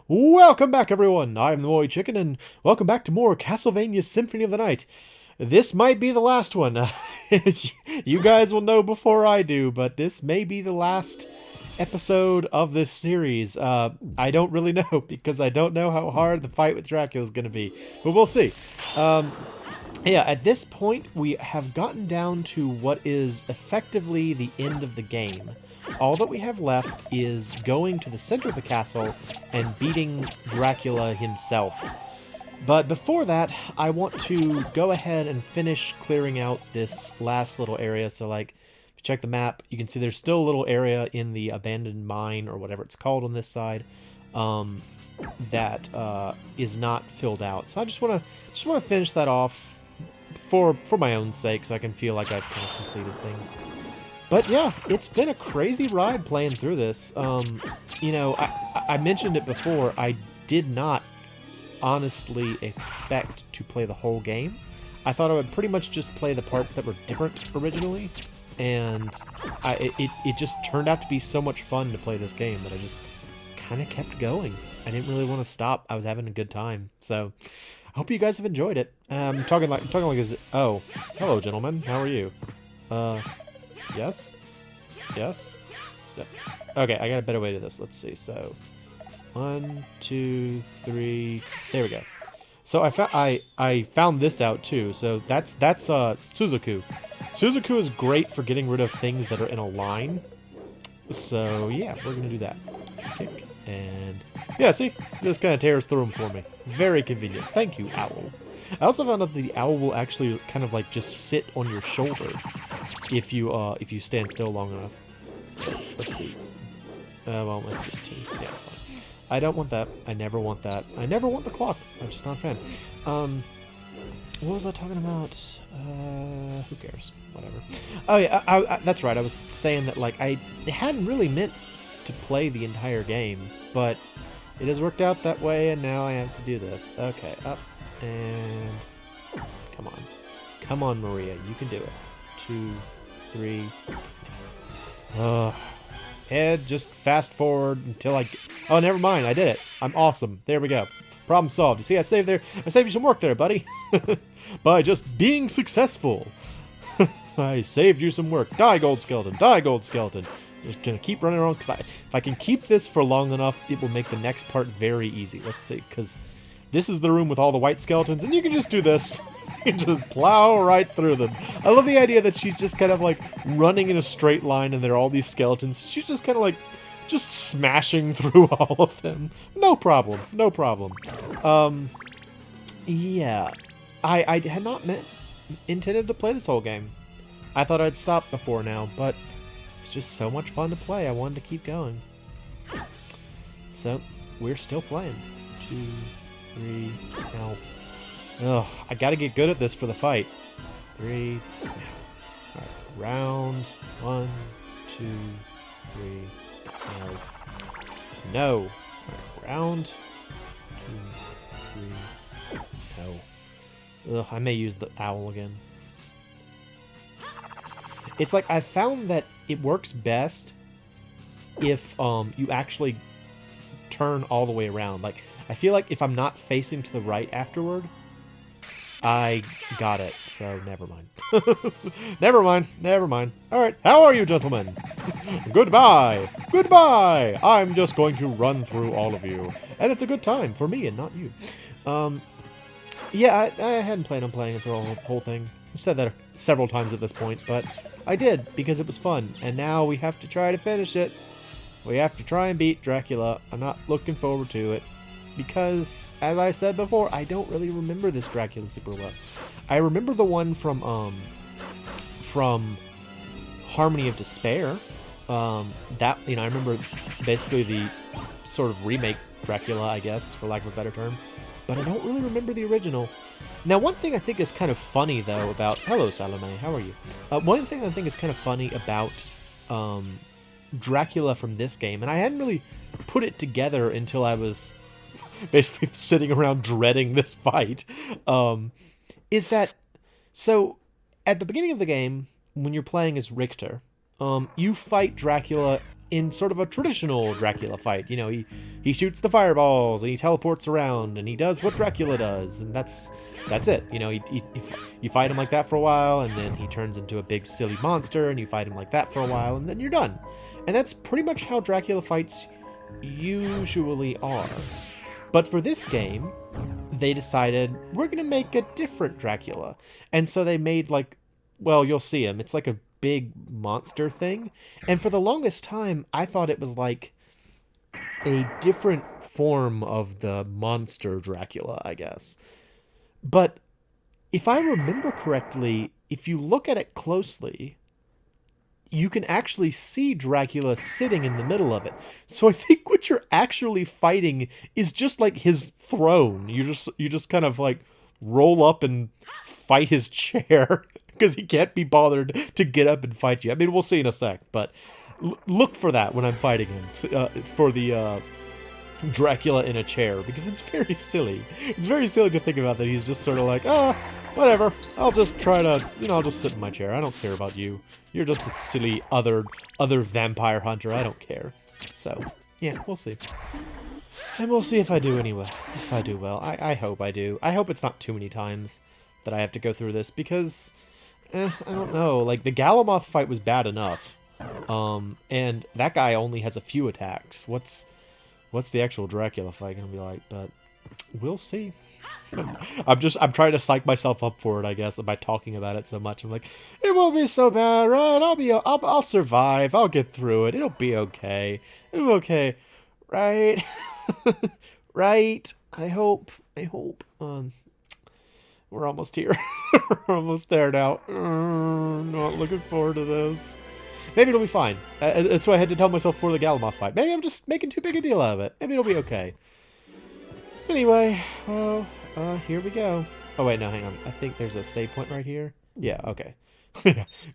Welcome back, everyone. I'm the MoeChicken, and welcome back to more Castlevania Symphony of the Night. This might be the last one. You guys will know before I do, but this may be the last episode of this series. I don't really know, because I don't know how hard the fight with Dracula is going to be, but we'll see. Yeah, at this point, we have gotten down to what is effectively the end of the game. All that we have left is going to the center of the castle and beating Dracula himself. But before that, I want to go ahead and finish clearing out this last little area. So, like, if you check the map, you can see there's still a little area in the abandoned mine, or whatever it's called on this side, that is not filled out. So I just want to finish that off for my own sake, so I can feel like I've kind of completed things. But yeah, it's been a crazy ride playing through this. You know, I mentioned it before, I did not honestly expect to play the whole game. I thought I would pretty much just play the parts that were different originally, and it just turned out to be so much fun to play this game that I just kind of kept going. I didn't really want to stop. I was having a good time. So, I hope you guys have enjoyed it. I'm talking like this. Oh, hello, gentlemen. How are you? Yes? Yes? Yeah. Okay, I got a better way to this. Let's see. So, 1, 2, 3. There we go. So I found this out too. So that's Suzaku. Suzaku is great for getting rid of things that are in a line. So yeah, we're gonna do that. Kick and yeah. See, just kind of tears through them for me. Very convenient. Thank you, owl. I also found out that the owl will actually kind of like just sit on your shoulder if you stand still long enough. So, let's see. Well, let's just see. Yeah, it's fine. I don't want that. I never want that. I never want the clock. I'm just not a fan. What was I talking about? Who cares? Whatever. Oh yeah, I that's right. I was saying that like I hadn't really meant to play the entire game, but it has worked out that way, and now I have to do this. Okay, up. And come on, Maria, you can do it. 2, 3. Head, just fast forward until I. Oh, never mind, I did it. I'm awesome. There we go. Problem solved. You see, I saved you some work there, buddy. By just being successful. I saved you some work. Die, gold skeleton. Die, gold skeleton. Just gonna keep running around because if I can keep this for long enough, it will make the next part very easy. Let's see, because. This is the room with all the white skeletons, and you can just do this. You can just plow right through them. I love the idea that she's just kind of like running in a straight line, and there are all these skeletons. She's just kind of like, just smashing through all of them. No problem. No problem. Yeah. I had not intended to play this whole game. I thought I'd stop before now, but it's just so much fun to play. I wanted to keep going. So, we're still playing. 2, 3, now. Ugh, I gotta get good at this for the fight. 3, now. Alright, round 1, 2, 3, no. No. Alright, round 2, 3, no. Ugh, I may use the owl again. It's like, I found that it works best if you actually turn all the way around. Like, I feel like if I'm not facing to the right afterward, I got it, so never mind. Never mind, never mind. Alright, how are you, gentlemen? Goodbye! Goodbye! I'm just going to run through all of you. And it's a good time for me and not you. Yeah, I hadn't planned on playing it through the whole thing. I've said that several times at this point, but I did, because it was fun. And now we have to try to finish it. We have to try and beat Dracula. I'm not looking forward to it. Because, as I said before, I don't really remember this Dracula super well. I remember the one from Harmony of Despair. That, you know, I remember basically the sort of remake Dracula, I guess, for lack of a better term. But I don't really remember the original. Now, one thing I think is kind of funny, though, about... Hello, Salome, how are you? One thing I think is kind of funny about Dracula from this game, and I hadn't really put it together until I was... basically sitting around dreading this fight, is that, so, at the beginning of the game, when you're playing as Richter, you fight Dracula in sort of a traditional Dracula fight. You know, he shoots the fireballs and he teleports around and he does what Dracula does, and that's it. You know, you fight him like that for a while, and then he turns into a big silly monster, and you fight him like that for a while, and then you're done. And that's pretty much how Dracula fights usually are. But for this game, they decided, we're going to make a different Dracula. And so they made, like, well, you'll see him. It's like a big monster thing. And for the longest time, I thought it was like a different form of the monster Dracula, I guess. But if I remember correctly, if you look at it closely, you can actually see Dracula sitting in the middle of it. So I think what you're actually fighting is just like his throne. You just kind of like roll up and fight his chair because he can't be bothered to get up and fight you. I mean, we'll see in a sec, but look for that when I'm fighting him for the Dracula in a chair, because it's very silly. It's very silly to think about that he's just sort of like, whatever, I'll just try to, I'll just sit in my chair. I don't care about you. You're just a silly other vampire hunter. I don't care. So, yeah, we'll see. And we'll see if I do anyway. If I do well. I hope I do. I hope it's not too many times that I have to go through this, because, I don't know. Like, the Galamoth fight was bad enough. And that guy only has a few attacks. What's the actual Dracula fight gonna be like? But we'll see. I'm trying to psych myself up for it, I guess, by talking about it so much. I'm like, it won't be so bad, right? I'll survive. I'll get through it. It'll be okay. It'll be okay, right? Right? I hope. We're almost here. We're almost there now. Not looking forward to this. Maybe it'll be fine. That's what I had to tell myself for the Galamoth fight. Maybe I'm just making too big a deal out of it. Maybe it'll be okay. Anyway, well, here we go. Oh, wait, no, hang on. I think there's a save point right here. Yeah, okay.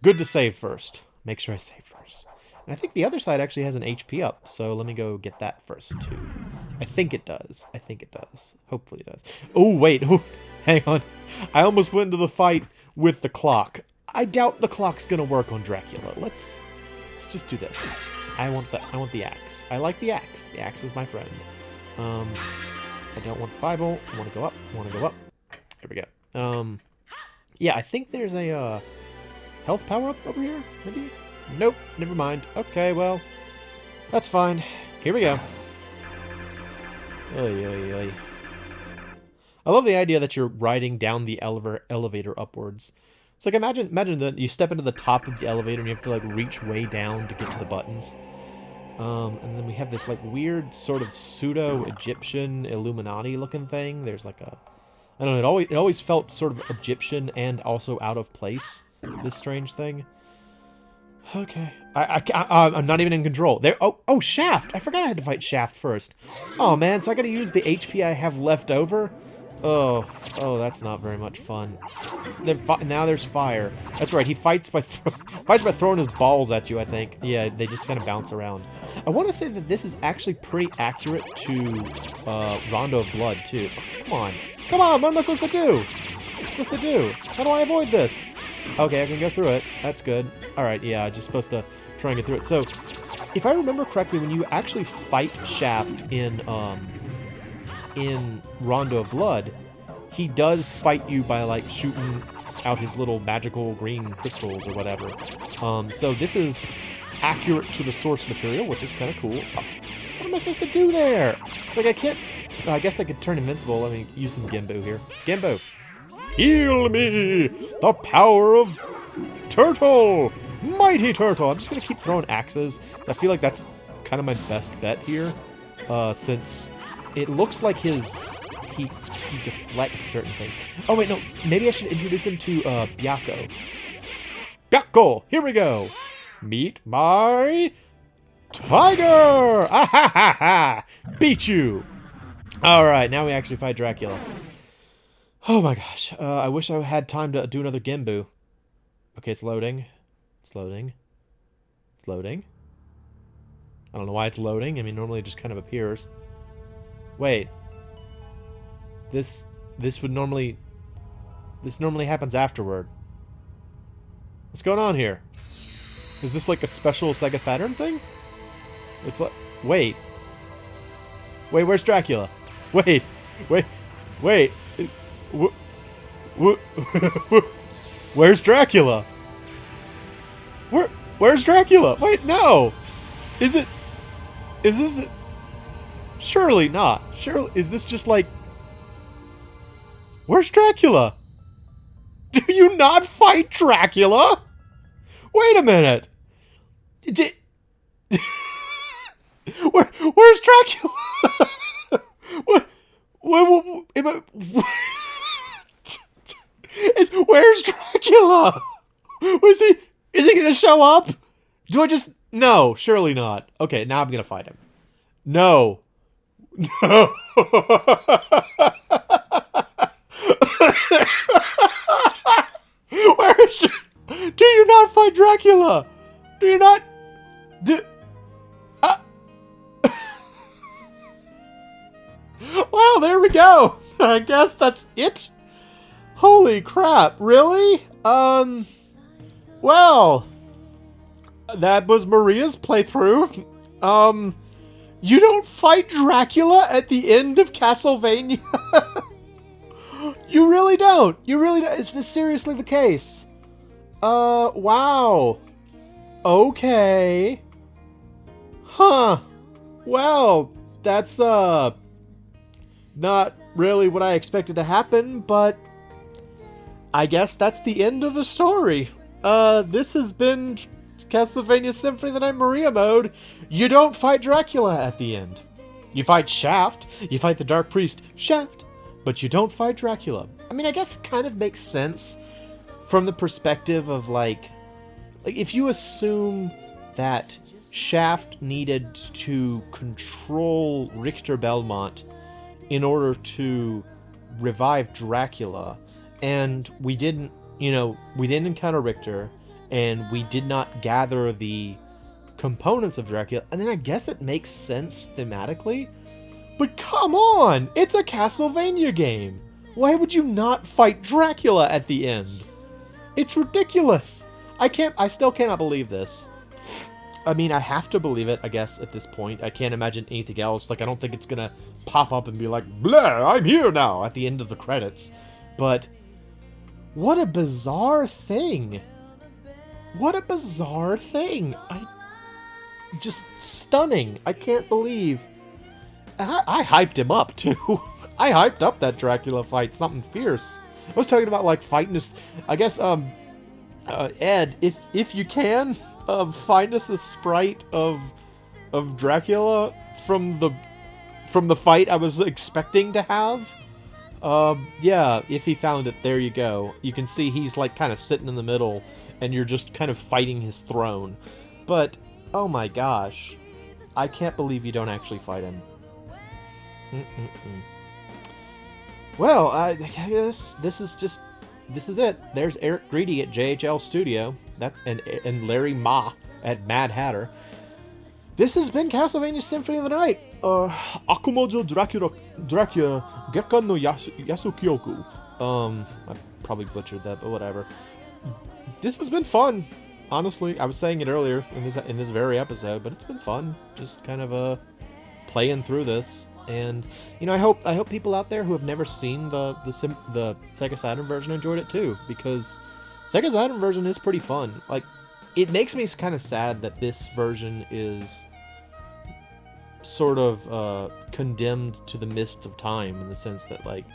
Good to save first. Make sure I save first. And I think the other side actually has an HP up, so let me go get that first, too. I think it does. Hopefully it does. Oh, wait. Oh, hang on. I almost went into the fight with the clock. I doubt the clock's gonna work on Dracula. Let's just do this. I want the axe. I like the axe. The axe is my friend. I don't want the Bible. I want to go up. Here we go. Yeah, I think there's a health power up over here. Maybe. Nope. Never mind. Okay, well, that's fine. Here we go. Oy, oy, oy. I love the idea that you're riding down the elevator upwards. It's like, imagine that you step into the top of the elevator and you have to, like, reach way down to get to the buttons. And then we have this, like, weird sort of pseudo-Egyptian Illuminati-looking thing. There's, like, a... I don't know, it always felt sort of Egyptian and also out of place, this strange thing. Okay. I'm not even in control. There. Oh, Shaft! I forgot I had to fight Shaft first. Oh, man, so I gotta use the HP I have left over? Oh, that's not very much fun. Now there's fire. That's right, he fights by throwing his balls at you, I think. Yeah, they just kind of bounce around. I want to say that this is actually pretty accurate to Rondo of Blood, too. Oh, come on, what am I supposed to do? How do I avoid this? Okay, I can go through it. That's good. Alright, yeah, I'm just supposed to try and get through it. So, if I remember correctly, when you actually fight Shaft in Rondo of Blood, he does fight you by, like, shooting out his little magical green crystals or whatever. So this is accurate to the source material, which is kind of cool. Oh, what am I supposed to do there? It's like I can't... I guess I could turn invincible. Let me use some Gimbo here. Gimbo! Heal me! The power of Turtle! Mighty Turtle! I'm just going to keep throwing axes. I feel like that's kind of my best bet here. Since... it looks like he deflects certain things. Oh, wait, no. Maybe I should introduce him to Byakko. Byakko! Here we go! Meet my tiger! Ah ha ha ha! Beat you! Alright, now we actually fight Dracula. Oh my gosh. I wish I had time to do another Gimbu. Okay, it's loading. It's loading. I don't know why it's loading. I mean, normally it just kind of appears. Wait. This normally happens afterward. What's going on here? Is this like a special Sega Saturn thing? It's like, wait, where's Dracula? Wait, wait, where's Dracula? Where's Dracula? Wait, no, is this? Surely not. Surely, is this just like, where's Dracula? Do you not fight Dracula? Wait a minute. Where's Dracula? Where's Dracula? Is he gonna show up? Do I just... No, surely not. Okay, now I'm gonna fight him. No. No. Do you not fight Dracula? Do you not... Well, there we go. I guess that's it. Holy crap, really? Well, that was Maria's playthrough. You don't fight Dracula at the end of Castlevania? You really don't. You really don't. Is this seriously the case? Wow. Okay. Huh. Well, that's, not really what I expected to happen, but I guess that's the end of the story. This has been Castlevania Symphony of the Night Maria mode. You don't fight Dracula at the end. You fight Shaft. You fight the Dark Priest, Shaft. But you don't fight Dracula. I mean, I guess it kind of makes sense from the perspective of, like if you assume that Shaft needed to control Richter Belmont in order to revive Dracula, and we didn't encounter Richter, and we did not gather the components of Dracula, and then I guess it makes sense thematically. But come on! It's a Castlevania game! Why would you not fight Dracula at the end? It's ridiculous! I still cannot believe this. I mean, I have to believe it, I guess, at this point. I can't imagine anything else. Like, I don't think it's gonna pop up and be like, blah, I'm here now, at the end of the credits. But, what a bizarre thing. What a bizarre thing. Just stunning. I can't believe. And I hyped him up, too. I hyped up that Dracula fight, something fierce. I was talking about, like, fighting this... I guess, Ed, if you can... find us a sprite of Dracula from the fight I was expecting to have. Yeah, if he found it, there you go. You can see he's like kind of sitting in the middle, and you're just kind of fighting his throne. But oh my gosh, I can't believe you don't actually fight him. Well, I guess this is it. There's Eric Greedy at JHL Studio. That's and Larry Ma at Mad Hatter. This has been Castlevania Symphony of the Night. Akumojo Dracula Gekkan no Yasukyoku. I probably butchered that, but whatever. This has been fun. Honestly, I was saying it earlier in this very episode, but it's been fun. Just kind of playing through this. And I hope people out there who have never seen the Sega Saturn version enjoyed it too, because Sega Saturn version is pretty fun. Like, it makes me kind of sad that this version is sort of condemned to the mists of time, in the sense that, like,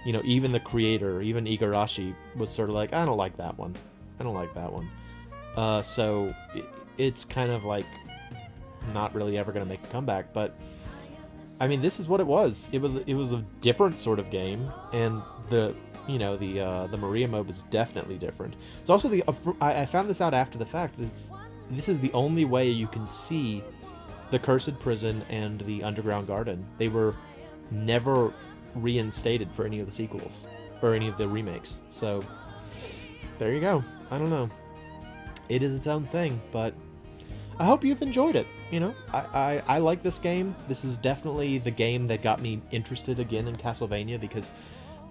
even the creator, even Igarashi, was sort of like, I don't like that one. I don't like that one. So it's kind of like not really ever gonna make a comeback, but. I mean, this is what it was. It was a different sort of game, and the Maria mode was definitely different. It's also I found this out after the fact. This is the only way you can see the Cursed Prison and the Underground Garden. They were never reinstated for any of the sequels or any of the remakes. So there you go. I don't know. It is its own thing, but I hope you've enjoyed it. I like this game. This is definitely the game that got me interested again in Castlevania, because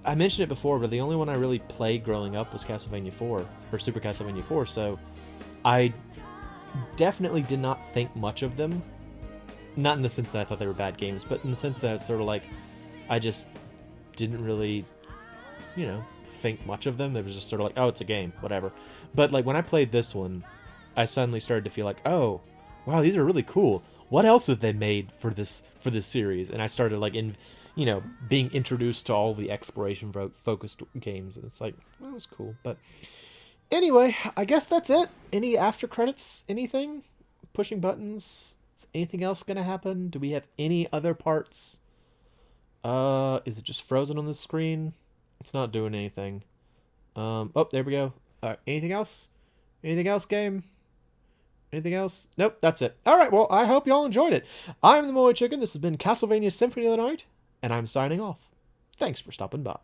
I mentioned it before, but the only one I really played growing up was Castlevania 4, or Super Castlevania 4, so I definitely did not think much of them not in the sense that I thought they were bad games, but in the sense that it's sort of like I just didn't really, you know, think much of them. It was just sort of like, oh, it's a game, whatever. But like when I played this one, I suddenly started to feel like, oh, wow, these are really cool. What else have they made for this series? And I started like being introduced to all the exploration focused games, and it's like, that was cool. But anyway, I guess that's it. Any after credits? Anything? Pushing buttons? Is anything else gonna happen? Do we have any other parts? Is it just frozen on the screen? It's not doing anything. Oh, there we go. All right, anything else? Anything else, game? Anything else? Nope, that's it. All right, well, I hope y'all enjoyed it. I'm the MoeChicken. This has been Castlevania Symphony of the Night, and I'm signing off. Thanks for stopping by.